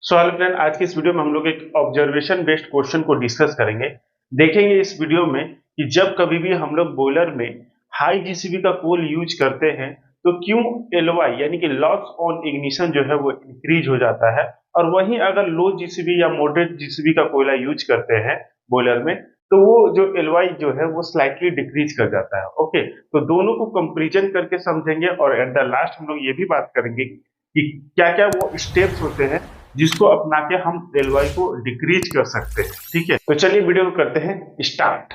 So hello friend, आज की इस वीडियो में हम लोग एक ऑब्जर्वेशन बेस्ड क्वेश्चन को डिस्कस करेंगे। देखेंगे इस वीडियो में कि जब कभी भी हम लोग बॉयलर में हाई जीसीबी का कोल यूज करते हैं तो क्यों एलवाई यानी कि लॉस ऑन इग्निशन जो है वो इंक्रीज हो जाता है, और वहीं अगर लो जीसीबी या मॉडरेट जीसीबी का कोयला यूज करते हैं बॉयलर में तो वो जो एलवाई जो है वो स्लाइटली डिक्रीज कर जाता है। ओके, तो दोनों को कंपैरिजन करके समझेंगे और एट द लास्ट हम लोग ये भी बात करेंगे कि क्या क्या वो स्टेप्स होते हैं जिसको अपना के हम एलवाई को डिक्रीज कर सकते हैं। ठीक है, तो चलिए वीडियो को करते हैं स्टार्ट।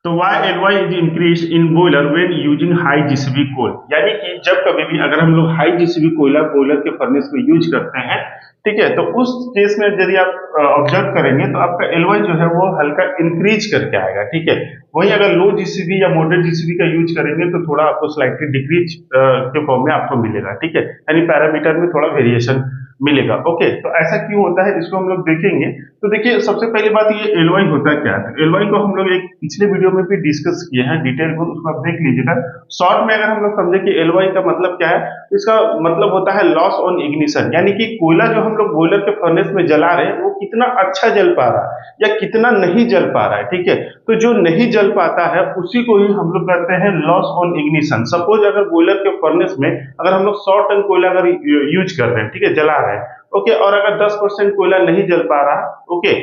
तो वाई एलवाई is increase in boiler when using high GCV coal, यानी कि जब कभी भी अगर हम लोग हाई जीसीबी कोयला बॉयलर के फर्नेस में यूज करते हैं, ठीक है, तो उस केस में यदि आप ऑब्जर्व करेंगे तो आपका एलवाई जो है वो हल्का इंक्रीज करके आएगा। ठीक है, वहीं अगर लो जीसीबी या मॉडरेट जीसीबी का यूज करेंगे तो थोड़ा आपको स्लाइटली डिक्रीज के फॉर्म में आपको मिलेगा। ठीक है, यानी पैरामीटर में थोड़ा वेरिएशन मिलेगा। ओके, तो ऐसा क्यों होता है इसको हम लोग देखेंगे। तो देखिए, सबसे पहली बात ये एलवाई होता क्या है। तो एलवाई को हम लोग एक पिछले वीडियो में भी डिस्कस किए हैं डिटेल में, उसको आप देख लीजिएगा। शॉर्ट में अगर हम लोग समझे कि एलवाई का मतलब क्या है, तो इसका मतलब होता है लॉस ऑन इग्निशन, यानी कि कोयला जो हम लोग बॉयलर के फर्नेस में जला रहे हैं वो कितना अच्छा जल पा रहा है या कितना नहीं जल पा रहा है। ठीक है, तो जो नहीं जल पाता है उसी को ही हम लोग कहते हैं लॉस ऑन इग्निशन। सपोज अगर बॉयलर के फर्नेस में अगर हम लोग 100 टन कोयला अगर यूज कर रहे हैं, ठीक है, जला रहे हैं, ओके, और अगर 10% कोयला नहीं जल पा रहा, ओके,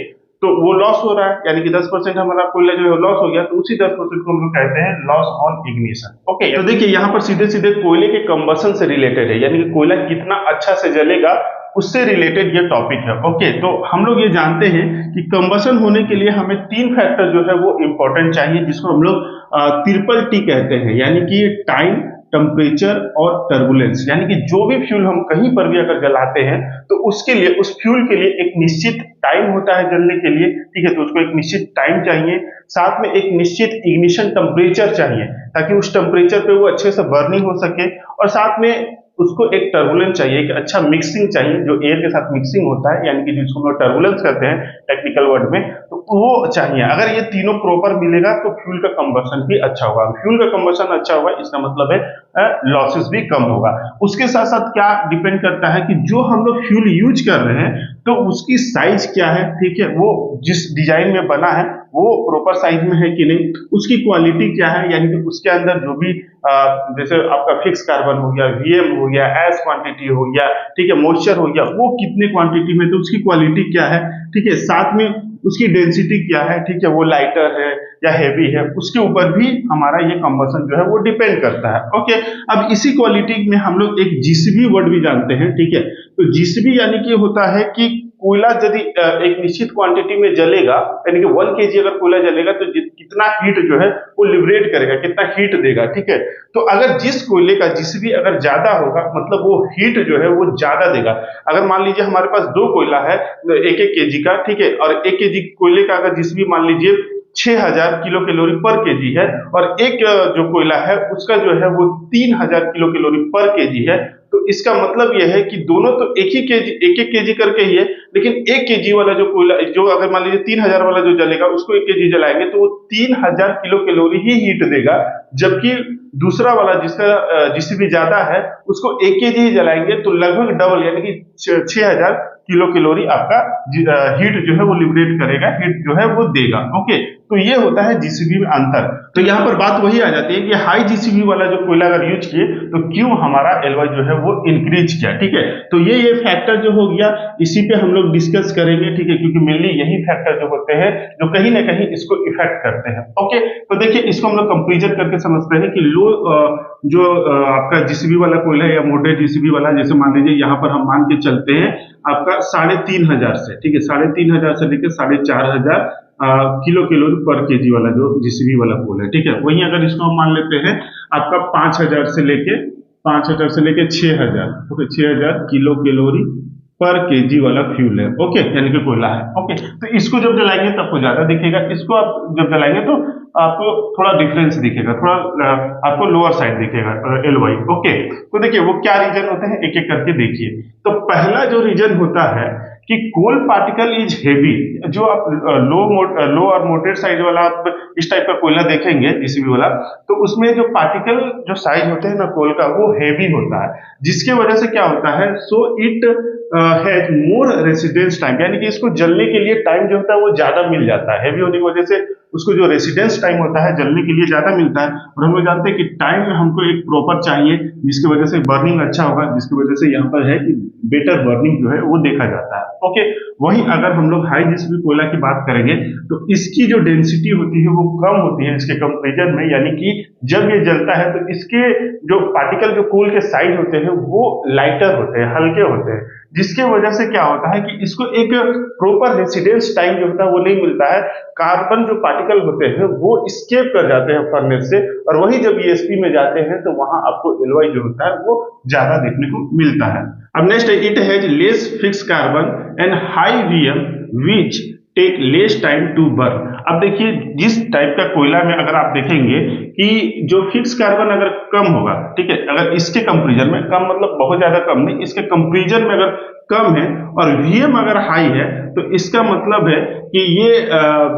तो वो लॉस हो रहा है, यानी कि 10% हमारा कोयला जो है लॉस हो गया, तो उसी 10% को हम लोग कहते हैं लॉस ऑन इग्निशन। ओके, तो देखिए यहाँ पर सीधे सीधे कोयले के कंबशन से रिलेटेड है, यानी कि कोयला कितना अच्छा से जलेगा उससे रिलेटेड ये टॉपिक है। ओके, तो हम लोग ये जानते हैं कि कंबशन होने के लिए हमें 3 फैक्टर जो है वो इंपॉर्टेंट चाहिए, जिसको हम लोग ट्रिपल टी कहते हैं, यानी कि टाइम, टेम्परेचर और टर्बुलेंस। यानी कि जो भी फ्यूल हम कहीं पर भी अगर जलाते हैं तो उसके लिए, उस फ्यूल के लिए एक निश्चित टाइम होता है जलने के लिए। ठीक है, तो उसको एक निश्चित टाइम चाहिए, साथ में एक निश्चित इग्निशन टेम्परेचर चाहिए ताकि उस टेम्परेचर पे वो अच्छे से बर्निंग हो सके, और साथ में उसको एक टर्बुलेंस चाहिए, एक अच्छा मिक्सिंग चाहिए जो एयर के साथ मिक्सिंग होता है, यानी कि जिसको हम लोग टर्बुलेंस कहते हैं टेक्निकल वर्ड में, तो वो चाहिए। अगर ये तीनों प्रॉपर मिलेगा तो फ्यूल का कंबशन भी अच्छा होगा। फ्यूल का कंबशन अच्छा होगा इसका मतलब है लॉसेस भी कम होगा। उसके साथ साथ क्या डिपेंड करता है कि जो हम लोग फ्यूल यूज कर रहे हैं तो उसकी साइज क्या है। ठीक है, वो जिस डिजाइन में बना है वो प्रॉपर साइज में है कि नहीं, उसकी क्वालिटी क्या है, यानी कि उसके अंदर जो भी जैसे आपका फिक्स कार्बन हो गया, वीएम हो गया, एस क्वांटिटी हो गया, ठीक है, मॉइस्चर हो गया, वो कितने क्वांटिटी में, तो उसकी क्वालिटी क्या है। ठीक है, साथ में उसकी डेंसिटी क्या है, ठीक है, वो लाइटर है या हेवी है, उसके ऊपर भी हमारा ये कंबशन जो है वो डिपेंड करता है। ओके, अब इसी क्वालिटी में हम लोग एक जीसीबी वर्ड भी जानते हैं। ठीक है, तो जीसीबी यानी कि होता है कि कोयला यदि एक निश्चित क्वांटिटी में जलेगा, यानी कि 1 केजी अगर कोयला जलेगा तो कितना हीट जो है वो लिबरेट करेगा, कितना हीट देगा। ठीक है, तो अगर जिस कोयले का जीसीबी अगर ज्यादा होगा मतलब वो हीट जो है वो ज्यादा देगा। अगर मान लीजिए हमारे पास 2 कोयला है 1-1 केजी का, ठीक है, और 1 केजी कोयले का अगर जीसीबी मान लीजिए 6000 किलो कैलोरी पर केजी है, और एक जो कोयला है उसका जो है वो 3000 किलो कैलोरी पर केजी है, तो इसका मतलब यह है कि दोनों तो एक ही केजी, एक एक केजी करके ही है, लेकिन 1 केजी वाला जो कोयला, जो अगर मान लीजिए 3000 वाला जो जलेगा उसको 1 केजी जलाएंगे तो वो 3000 किलो कैलोरी ही हीट देगा, जबकि दूसरा वाला जिसका जीसीबी ज्यादा है उसको 1 केजी ही जलाएंगे तो लगभग डबल, यानी कि 6000 किलो कैलोरी आपका हीट जो है वो लिबरेट करेगा, हीट जो है वो देगा। ओके, तो ये होता है जीसीबी में अंतर। तो यहाँ पर बात वही आ जाती है कि हाई जीसीबी वाला जो कोयला अगर यूज किए तो क्यों हमारा एलवाई जो है वो इंक्रीज किया। ठीक है, तो ये फैक्टर जो हो गया इसी पे हम लोग डिस्कस करेंगे। ठीक है, क्योंकि मेनली यही फैक्टर जो होते हैं जो कहीं ना कहीं इसको इफेक्ट करते हैं। ओके, तो देखिए इसको हम लोग कंपेरिजन करके समझते हैं कि लो जो आपका जीसीबी वाला कोयला है या मॉडरेट जीसीबी वाला, जैसे मान लीजिए यहाँ पर हम मान के चलते हैं आपका 3500 से, ठीक है, 3500 से लेकर 4500 किलो कैलोरी पर केजी वाला जो जीसीबी वाला कोल है। ठीक है, वहीं अगर इसको हम मान लेते हैं आपका 5000 से लेके 6000, ओके, 6000 किलो कैलोरी पर केजी वाला फ्यूल है। ओके, यानी कि कोयला है। ओके, तो इसको जब जलाएंगे तब तो ज्यादा दिखेगा, इसको आप जब जलाएंगे तो आपको थोड़ा डिफरेंस दिखेगा, थोड़ा आपको लोअर साइड दिखेगा एलवाई। ओके, तो देखिए वो क्या रीजन होते हैं एक एक करके देखिए। तो पहला जो रीजन होता है कि कोल पार्टिकल इज हेवी। जो आप लो और मोटेड साइज वाला आप इस टाइप का कोयला देखेंगे जीसीबी वाला, तो उसमें जो पार्टिकल जो साइज होते हैं ना कोल का, वो हेवी होता है, जिसके वजह से क्या होता है, so it has more residence time, यानी कि इसको जलने के लिए टाइम जो होता है वो ज्यादा मिल जाता है। हेवी होने की वजह से उसको जो रेसिडेंस टाइम होता है जलने के लिए ज्यादा मिलता है। और हम लोग जानते हैं कि टाइम हमको एक प्रॉपर चाहिए, जिसकी वजह से बर्निंग अच्छा होगा, जिसकी वजह से यहाँ पर है कि बेटर बर्निंग जो है वो देखा जाता है। ओके, वहीं अगर हम लोग हाई जीसीबी कोयला की बात करेंगे तो इसकी जो डेंसिटी होती है वो कम होती है इसके कंपेरिजन में, यानी कि जब ये जलता है तो इसके जो पार्टिकल जो कोल के साइज होते हैं वो लाइटर होते हैं, हल्के होते हैं, जिसके वजह से क्या होता है कि इसको एक प्रॉपर रेसिडेंस टाइम जो होता है वो नहीं मिलता है। कार्बन जो पार्टिकल होते हैं वो स्केप कर जाते हैं फर्नेस से, और वही जब ईएसपी में जाते हैं तो वहां आपको एलवाई जो होता है वो ज्यादा देखने को मिलता है। अब next, it has less fix carbon and high VM which take less time to burn. अब देखिए, जिस टाइप का कोयला में अगर आप देखेंगे कि जो फिक्स कार्बन अगर कम होगा, ठीक है, अगर इसके कंपेरिजन में कम मतलब बहुत ज्यादा कम नहीं, इसके कंपेरिजन में अगर कम है और वीएम अगर हाई है, तो इसका मतलब है कि ये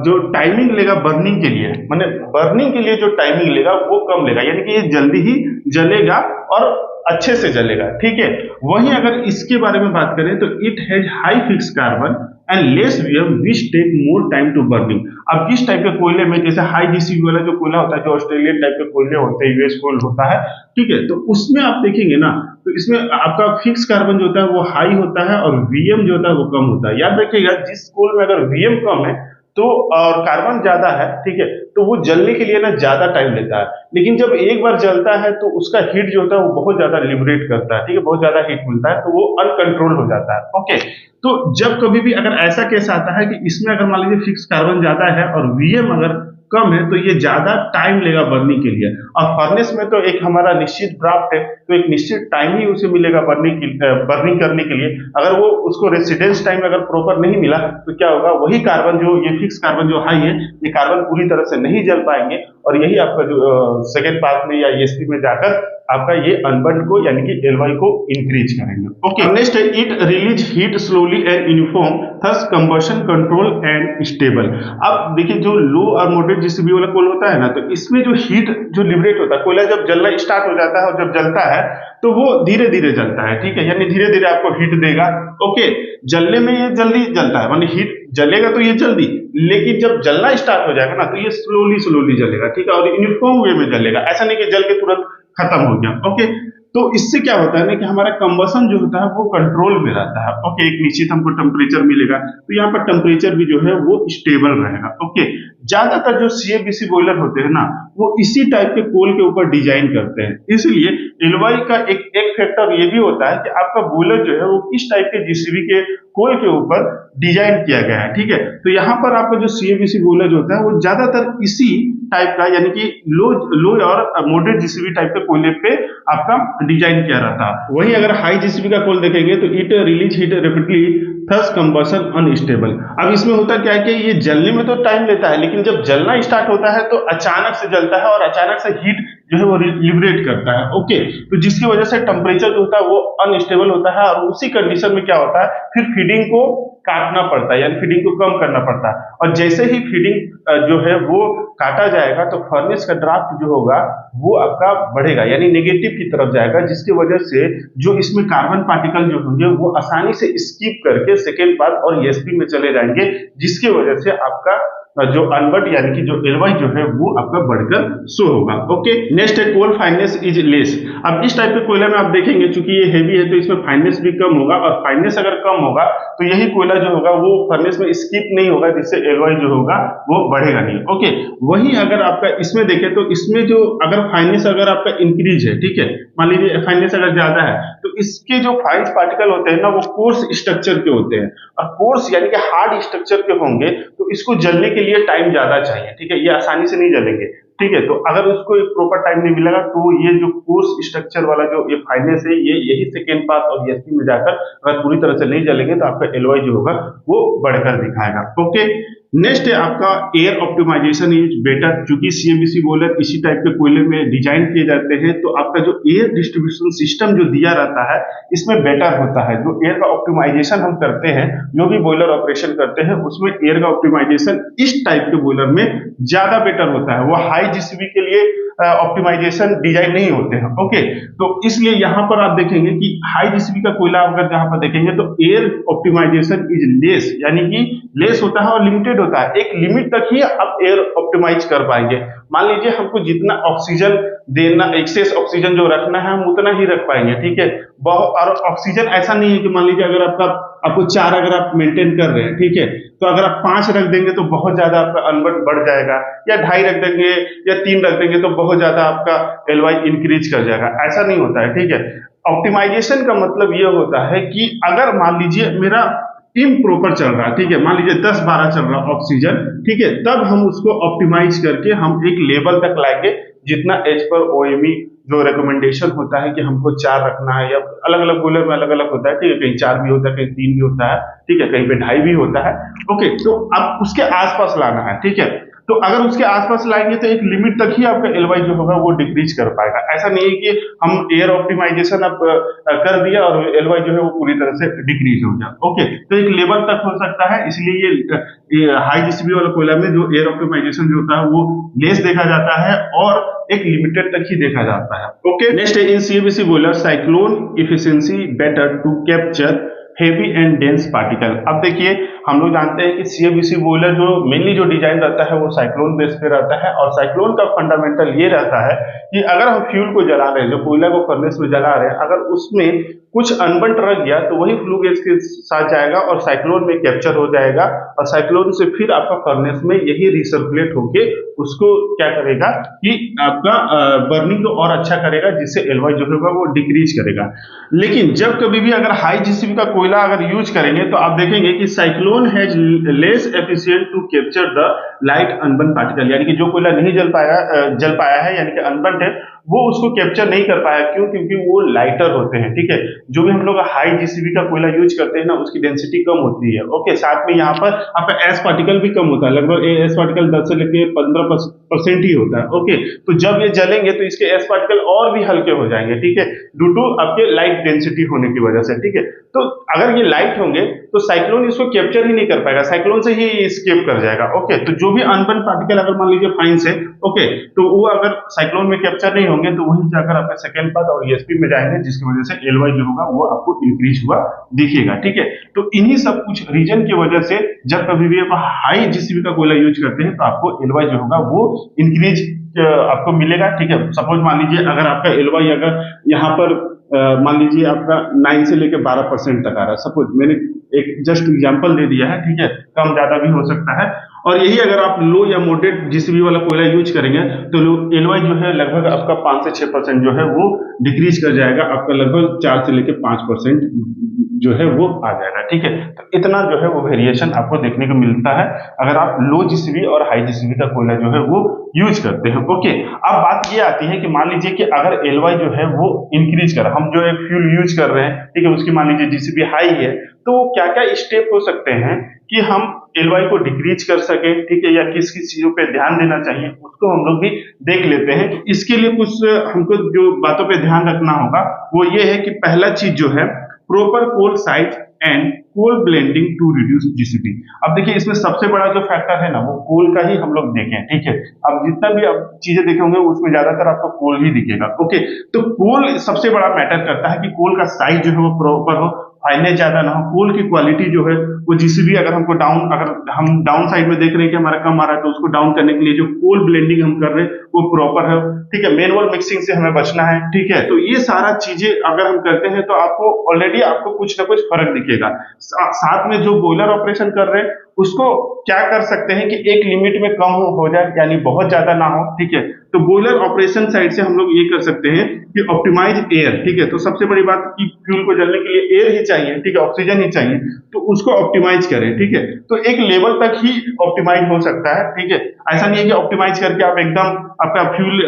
जो टाइमिंग लेगा बर्निंग के लिए, माने बर्निंग के लिए जो टाइमिंग लेगा वो कम लेगा, यानी कि ये जल्दी ही जलेगा और अच्छे से जलेगा। ठीक है, वहीं अगर इसके बारे में बात करें तो it has high fix carbon and less VM which take more time to burning. अब किस टाइप के कोयले में, जैसे हाई जीसीबी वाला जो कोयला होता है, जो ऑस्ट्रेलियन टाइप के कोयले होते हैं, यूएस कोल होता है, ठीक है, तो उसमें आप देखेंगे ना, तो इसमें आपका फिक्स कार्बन जो होता है वो हाई होता है और वीएम जो होता है वो कम होता है। याद रखिएगा, जिस कोल में अगर वीएम कम है तो और कार्बन ज्यादा है, ठीक है, तो वो जलने के लिए ना ज्यादा टाइम लेता है, लेकिन जब एक बार जलता है तो उसका हीट जो होता है वो बहुत ज्यादा लिबरेट करता है, ठीक है, बहुत ज्यादा हीट मिलता है, तो वो अनकंट्रोल हो जाता है। ओके, तो जब कभी भी अगर ऐसा केस आता है कि इसमें अगर मान लीजिए फिक्स कार्बन ज्यादा है और वीएम अगर कम है, तो ये ज्यादा टाइम लेगा बर्निंग के लिए, और फर्नेस में तो एक हमारा निश्चित ड्राफ्ट है, तो एक निश्चित टाइम ही उसे मिलेगा बर्निंग करने के लिए। अगर वो उसको रेसिडेंस टाइम अगर प्रॉपर नहीं मिला तो क्या होगा, वही कार्बन जो ये फिक्स कार्बन जो हाई है, ये कार्बन पूरी तरह से नहीं जल पाएंगे, और यही आपका जो सेकेंड पार्ट में या ईएसपी में जाकर आपका ये अनबर्न को यानी कि एलवाई को इंक्रीज करेंगे। ओके, नेक्स्ट है it release heat slowly and uniform thus combustion control and stable. अब देखिए, जो लो और मॉडरेट जीसीबी वाला कोल होता है ना, तो इसमें जो हीट जो लिबरेट होता है, कोयला जब जलना स्टार्ट हो जाता है और जब जलता है तो वो धीरे धीरे जलता है, ठीक है, यानी धीरे धीरे आपको हीट देगा। ओके, जलने में ये जल्दी जलता है, मानी हीट जलेगा तो ये जल्दी, लेकिन जब जलना स्टार्ट हो जाएगा ना तो ये स्लोली स्लोली जलेगा, ठीक है, और यूनिफॉर्म वे में जलेगा, ऐसा नहीं कि जल के तुरंत खत्म हो गया। ओके, तो इससे क्या होता है ना कि हमारा कंबशन जो होता है वो कंट्रोल में रहता है। ओके, एक निश्चित हमको टेम्परेचर मिलेगा, तो यहाँ पर टेम्परेचर भी जो है वो स्टेबल रहेगा। ओके, ज्यादातर जो सीएबीसी बॉयलर होते हैं ना, वो इसी टाइप के कोल के ऊपर डिजाइन करते हैं, इसलिए एलवाई का एक फैक्टर ये भी होता है कि आपका बॉयलर जो है वो किस टाइप के जीसीबी के कोल के ऊपर डिजाइन किया गया है। ठीक है, तो यहाँ पर आपका जो सीएबीसी बॉयलर जो होता है वो ज्यादातर इसी टाइप का, यानी कि लो और मॉडरेट जीसीबी टाइप के कोयले पे आपका डिजाइन किया रहता है। वहीं अगर हाई जीसीबी का कोल देखेंगे तो it release heat rapidly thus combustion unstable. अब इसमें होता क्या है कि ये जलने में तो टाइम लेता है, लेकिन जब जलना स्टार्ट होता है तो अचानक से जलता है और अचानक से हीट जो है वो लिबरेट करता है। ओके, तो जिसकी वजह से टेम्परेचर जो होता है वो अनस्टेबल होता है, और उसी कंडीशन में क्या होता है, फिर फीडिंग को काटना पड़ता है, यानी फीडिंग को कम करना पड़ता है, और जैसे ही फीडिंग जो है वो काटा जाएगा तो फर्नेस का ड्राफ्ट जो होगा वो आपका बढ़ेगा, यानी नेगेटिव की तरफ जाएगा, जिसकी वजह से जो इसमें कार्बन पार्टिकल जो होंगे वो आसानी से स्किप करके सेकेंड पार्ट और ईएसपी में चले जाएंगे, जिसकी वजह से आपका जो अनबर्न यानी कि जो एलवाई जो है वो आपका बढ़कर शो होगा। ओके, नेक्स्ट है कोल फाइननेस इज लेस। अब इस टाइप के कोयला में आप देखेंगे चूंकि ये हेवी है तो इसमें फाइननेस भी कम होगा, और फाइननेस अगर कम होगा तो यही कोयला जो होगा वो फर्नेस में स्किप नहीं होगा, जिससे एलवाई जो होगा वो बढ़ेगा नहीं। ओके, वहीं अगर आपका इसमें देखें तो इसमें जो अगर फाइननेस अगर आपका इंक्रीज है, ठीक है, मान लीजिए फाइननेस अगर ज्यादा है तो इसके जो फाइन पार्टिकल होते हैं ना वो कोर्स स्ट्रक्चर के होते हैं, और कोर्स यानी कि हार्ड स्ट्रक्चर के होंगे तो इसको जलने के लिए टाइम ज्यादा चाहिए, ठीक है, ये आसानी से नहीं जलेंगे। ठीक है, तो अगर उसको एक प्रॉपर टाइम नहीं मिलेगा तो ये जो कोर्स स्ट्रक्चर वाला जो ये फाइननेस है ये यही सेकेंड पास और ईएसपी में जाकर अगर पूरी तरह से नहीं जलेंगे तो आपका एलवाई जो होगा वो बढ़कर दिखाएगा। ओके, नेक्स्ट है आपका एयर ऑप्टिमाइजेशन इज बेटर। चूंकि सीएबीसी बॉयलर इसी टाइप के कोयले में डिजाइन किए जाते हैं, तो आपका जो एयर डिस्ट्रीब्यूशन सिस्टम जो दिया रहता है इसमें बेटर होता है। जो एयर का ऑप्टिमाइजेशन हम करते हैं, जो भी बॉयलर ऑपरेशन करते हैं, उसमें एयर का ऑप्टिमाइजेशन इस टाइप के बॉयलर में ज्यादा बेटर होता है। वो हाई जीसीबी के लिए ऑप्टिमाइजेशन डिजाइन नहीं होते हैं। ओके, तो इसलिए यहां पर आप देखेंगे कि हाई जीसीबी का कोयला अगर जहां पर देखेंगे तो एयर ऑप्टिमाइजेशन इज लेस, यानी कि लेस होता है और लिमिटेड होता है। एक लिमिट तक ही आप एयर ऑप्टिमाइज कर पाएंगे। मान लीजिए हमको जितना ऑक्सीजन देना, एक्सेस ऑक्सीजन जो रखना है, हम उतना ही रख पाएंगे, ठीक है। और ऑक्सीजन ऐसा नहीं है कि मान लीजिए अगर आपको 4 अगर आप मेंटेन कर रहे हैं, ठीक है, तो अगर आप 5 रख देंगे तो बहुत ज्यादा आपका अनबर्ट बढ़ जाएगा, या 2.5 रख देंगे या 3 रख देंगे तो बहुत ज्यादा आपका एलवाई इंक्रीज कर जाएगा। ऐसा नहीं होता है, ठीक है। ऑप्टिमाइजेशन का मतलब यह होता है कि अगर मान लीजिए मेरा इम्प्रॉपर चल रहा है, ठीक है, मान लीजिए 10-12 चल रहा है ऑक्सीजन, ठीक है, तब हम उसको ऑप्टिमाइज करके हम एक लेवल तक लाएंगे जितना एज पर ओएमई जो रिकमेंडेशन होता है कि हमको 4 रखना है, या अलग अलग कूलर में अलग अलग होता है, ठीक है, कहीं 4 भी होता है, कहीं 3 भी होता है, ठीक है, कहीं पे 2.5 भी होता है। ओके, तो अब उसके आसपास लाना है, ठीक है। तो अगर उसके आसपास लाएंगे तो एक लिमिट तक ही आपका एलवाई जो होगा वो डिक्रीज कर पाएगा। ऐसा नहीं है कि हम एयर ऑप्टिमाइजेशन अब कर दिया और एलवाई जो है वो पूरी तरह से डिक्रीज हो गया। ओके, तो एक लेवल तक हो सकता है, इसलिए ये हाई जीसीबी वाला कोयला में जो एयर ऑप्टिमाइजेशन जो होता है वो लेस देखा जाता है और एक लिमिटेड तक ही देखा जाता है। ओके, नेक्स्ट है in CABC boiler cyclone efficiency better to capture heavy and dense particle. अब देखिए, हम लोग जानते हैं कि सीएबीसी बॉयलर जो मेनली जो डिजाइन रहता है वो साइक्लोन बेस पे रहता है, और साइक्लोन का फंडामेंटल ये रहता है कि अगर हम फ्यूल को जला रहे हैं, जो कोयला को फर्नेस में जला रहे हैं, अगर उसमें कुछ अनबंट रह गया तो वही फ्लू गैस के साथ जाएगा और साइक्लोन में कैप्चर हो जाएगा, और साइक्लोन से फिर आपका फर्नेस में यही रिसर्कुलेट होके उसको क्या करेगा कि आपका बर्निंग को और अच्छा करेगा, जिससे एलवाई जो होगा वो डिक्रीज करेगा। लेकिन जब कभी भी अगर हाई जीसीबी का कोयला अगर यूज करेंगे तो आप देखेंगे कि cyclone has less efficient to capture the light unburn particle, यानी कि जो कोयला नहीं जल पाया है, यानी कि अनबर्न है, वो उसको कैप्चर नहीं कर पाया। क्यों? क्योंकि वो लाइटर होते हैं, ठीक है। जो भी हम लोग हाई जीसीबी का कोयला यूज करते हैं ना, उसकी डेंसिटी कम होती है। ओके, साथ में यहाँ पर आपका एस पार्टिकल भी कम होता है, लगभग एस पार्टिकल 10 से लेकर 15% ही होता है। ओके, तो जब ये जलेंगे तो इसके एस पार्टिकल और भी हल्के हो जाएंगे, ठीक है, ड्यू टू आपके लाइट डेंसिटी होने की वजह से, ठीक है। तो अगर ये लाइट होंगे तो साइक्लोन इसको कैप्चर ही नहीं कर पाएगा, साइक्लोन से ही स्केप कर जाएगा। ओके, तो जो भी अनबर्न पार्टिकल अगर मान लीजिए फाइन से, ओके, तो वो अगर साइक्लोन में कैप्चर नहीं होंगे तो वहीं जाकर आपके सेकंड पाथ और ईएसपी में जाएंगे, जिसकी वजह से एलवाई जो होगा वो आपको इंक्रीज हुआ दिखेगा, ठीक है। तो इन्हीं सब कुछ रीजन की वजह से जब कभी भी आप हाई जीसीबी का कोयला यूज करते हैं तो आपको एलवाई जो होगा वो इंक्रीज आपको मिलेगा, ठीक है। सपोज मान लीजिए अगर आपका एलवाई अगर यहाँ पर मान लीजिए आपका 9 से लेकर 12% तक आ रहा है, सपोज मैंने एक जस्ट एग्जांपल दे दिया है, ठीक है, कम ज्यादा भी हो सकता है। और यही अगर आप लो या मॉडरेट जीसीबी वाला कोयला यूज करेंगे तो एलवाई जो है लगभग आपका 5 से 6% जो है वो डिक्रीज कर जाएगा, आपका लगभग 4 से लेकर 5% जो है वो आ जाएगा, ठीक है। तो इतना जो है वो वेरिएशन आपको देखने को मिलता है अगर आप लो जीसीबी और हाई जीसीबी का कोयला जो है वो यूज करते हैं। ओके, अब बात ये आती है कि मान लीजिए कि अगर एलवाई जो है वो इंक्रीज कर, हम जो एक फ्यूल यूज कर रहे हैं, ठीक है, उसकी मान लीजिए जीसीबी हाई है, तो क्या क्या स्टेप हो सकते हैं कि हम एलवाई को डिक्रीज कर सके, ठीक है, या किस किस चीजों पे ध्यान देना चाहिए उसको हम लोग भी देख लेते हैं। तो इसके लिए कुछ हमको जो बातों पे ध्यान रखना होगा वो ये है कि पहला चीज जो है proper coal size and coal blending to reduce GCB. अब देखिए, इसमें सबसे बड़ा जो फैक्टर है ना वो कोल का ही हम लोग देखें, ठीक है। अब जितना भी आप चीजें देखे होंगे उसमें ज्यादातर आपको कोल ही दिखेगा। ओके, तो कोल सबसे बड़ा मैटर करता है कि कोल का साइज जो है वो प्रॉपर हो, फाइनेस ज्यादा ना हो, कोल की क्वालिटी जो है वो जीसीबी अगर हमको अगर हम डाउन साइड में देख रहे हैं कि हमारा कम आ रहा है तो उसको डाउन करने के लिए जो कोल ब्लेंडिंग हम कर रहे हैं वो प्रॉपर है, ठीक है। मैनुअल मिक्सिंग से हमें बचना है, ठीक है। तो ये सारा चीजें अगर हम करते हैं तो आपको ऑलरेडी आपको कुछ ना कुछ फर्क दिखेगा। साथ में जो बॉयलर ऑपरेशन कर रहे हैं उसको क्या कर सकते हैं कि एक लिमिट में कम हो जाए, यानी बहुत ज्यादा ना हो, ठीक है। तो बॉयलर ऑपरेशन साइड से हम लोग ये कर सकते हैं कि ऑप्टिमाइज एयर, ठीक है। तो सबसे बड़ी बात कि फ्यूल को जलने के लिए एयर ही चाहिए, ठीक है, ऑक्सीजन ही चाहिए, तो उसको ऑप्टिमाइज करें, ठीक है। तो एक लेवल तक ही ऑप्टिमाइज हो सकता है, ठीक है। ऐसा नहीं है कि ऑप्टिमाइज करके आप एकदम आपका फ्यूल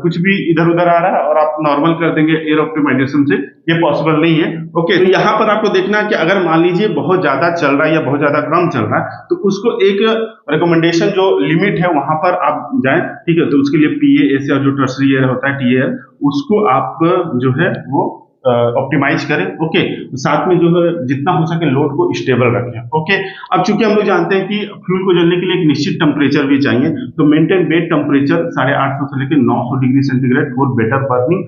कुछ भी इधर उधर आ रहा है और आप नॉर्मल कर देंगे एयर ऑप्टिमाइजेशन से, ये पॉसिबल नहीं है। ओके, तो यहाँ पर आपको देखना है कि अगर मान लीजिए बहुत ज्यादा चल रहा है या बहुत ज्यादा कम चल रहा है तो उसको एक रिकमेंडेशन जो लिमिट है वहां पर आप जाएं, ठीक है। तो उसके लिए PAS या जो टर्सरी एयर होता है TAL, उसको आप जो है वो ऑप्टिमाइज करें। ओके, साथ में जो है जितना हो सके लोड को स्टेबल रखें। ओके, अब चूंकि हम लोग जानते हैं कि फ्यूल को जलने के लिए एक निश्चित टेम्परेचर भी चाहिए, तो मेंटेन बेड टेम्परेचर 850 से लेकर 900 degree centigrade for better burning.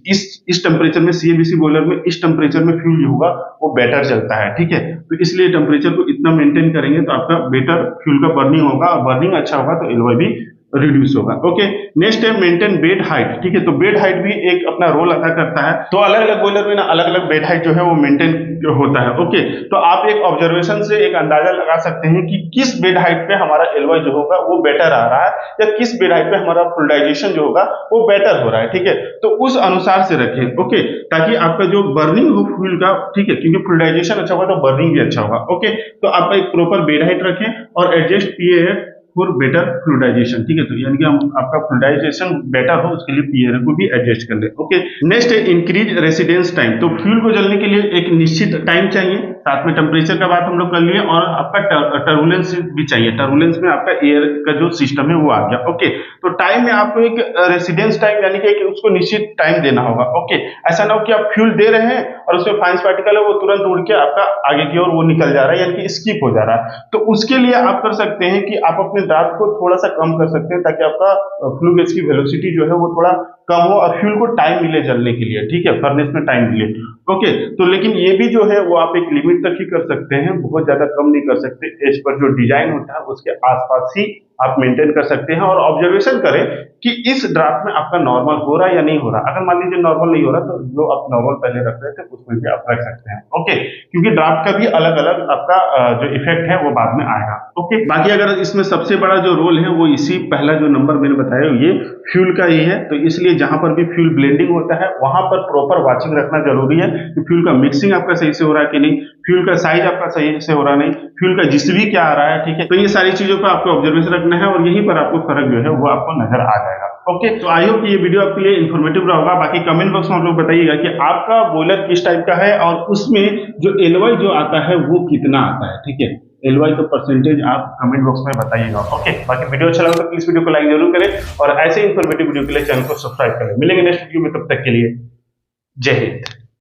इस टेम्परेचर में CABC बॉयलर में इस टेम्परेचर में फ्यूल जो होगा वो बेटर चलता है, ठीक है। तो इसलिए टेम्परेचर को इतना मेंटेन करेंगे तो आपका बेटर फ्यूल का बर्निंग होगा, और बर्निंग अच्छा होगा तो LOI भी रिड्यूस होगा। ओके, नेक्स्ट है मेंटेन बेड हाइट, ठीक है। तो बेड हाइट भी एक अपना रोल अदा करता है। तो अलग अलग बॉयलर में ना अलग अलग बेड हाइट जो है वो मेंटेन होता है। ओके, तो आप एक ऑब्जर्वेशन से एक अंदाजा लगा सकते हैं कि किस बेड हाइट पे हमारा LOI जो होगा वो बेटर आ रहा है, या किस बेड हाइट पे हमारा फ्लूइडाइजेशन जो होगा वो बेटर हो रहा है, ठीक है। तो उस अनुसार से रखें, ओके, ताकि आपका जो बर्निंग हो फ्यूल का, ठीक है, क्योंकि फ्लूइडाइजेशन अच्छा होगा तो बर्निंग भी अच्छा होगा। ओके, तो आप एक प्रॉपर बेड हाइट रखें और एडजस्ट PA फॉर बेटर फ्लूइडाइजेशन, ठीक है। तो यानी कि हम आपका फ्लूइडाइजेशन बेटर हो उसके लिए PA को भी एडजस्ट कर ले। ओके, नेक्स्ट है इंक्रीज रेसिडेंस टाइम। तो फ्यूल को जलने के लिए एक निश्चित टाइम चाहिए, साथ में टेम्परेचर का बात हम लोग कर लिए, और आपका टर्बुलेंस भी चाहिए। टर्बुलेंस में आपका एयर का जो सिस्टम है वो आ गया। ओके, तो टाइम में आपको एक रेसिडेंस टाइम यानी कि उसको निश्चित टाइम देना होगा। ओके, ऐसा ना हो कि आप फ्यूल दे रहे हैं और उसमें फाइंस पार्टिकल है वो तुरंत उड़ के आपका आगे की ओर वो निकल जा रहा है, यानी कि स्किप हो जा रहा है। तो उसके लिए आप कर सकते हैं कि आप अपने ड्राफ्ट को थोड़ा सा कम कर सकते हैं, ताकि आपका फ्लू गैस की वेलोसिटी जो है वो थोड़ा कम हो और फ्यूल को टाइम मिले जलने के लिए, ठीक है, फर्नेस में टाइम मिले। ओके, तो लेकिन ये भी जो है वो आप एक लिमिट तक ही कर सकते हैं, बहुत ज्यादा कम नहीं कर सकते। एज पर जो डिजाइन होता है उसके आसपास ही आप मेंटेन कर सकते हैं, और ऑब्जर्वेशन करें कि इस ड्राफ्ट में आपका नॉर्मल हो रहा है या नहीं हो रहा। अगर मान लीजिए नॉर्मल नहीं हो रहा तो जो आप नॉर्मल पहले रख रहे थे उसमें भी आप रख सकते हैं। ओके, क्योंकि ड्राफ्ट का भी अलग अलग आपका जो इफेक्ट है वो बाद में आएगा। ओके, बाकी अगर इसमें सबसे बड़ा जो रोल है वो इसी पहला जो नंबर मैंने बताया ये फ्यूल का ही है। तो इसलिए जहां पर भी फ्यूल ब्लेंडिंग होता है वहां पर प्रॉपर वाचिंग रखना जरूरी है कि फ्यूल का मिक्सिंग आपका सही से हो रहा है कि नहीं, फ्यूल का साइज आपका सही से हो रहा नहीं, फ्यूल का जिसवी क्या आ रहा है, ठीक है। तो ये सारी चीजों पर आपको ऑब्जर्वेशन रखना है, और यहीं पर आपको फर्क जो है वो आपको नजर आ जाएगा। ओके, तो आई होप कि ये वीडियो आपके लिए इन्फॉर्मेटिव रहा होगा। बाकी कमेंट बॉक्स में आप लोग बताइएगा कि आपका बॉयलर किस टाइप का है, और उसमें जो LOI जो आता है वो कितना आता है, ठीक है। LOI का परसेंटेज आप कमेंट बॉक्स में बताइएगा। ओके, बाकी वीडियो अच्छा लगा तो प्लीज वीडियो को लाइक जरूर करें, और ऐसे इन्फॉर्मेटिव वीडियो के लिए चैनल को सब्सक्राइब करें। मिलेंगे नेक्स्ट वीडियो में, तब तक के लिए जय हिंद।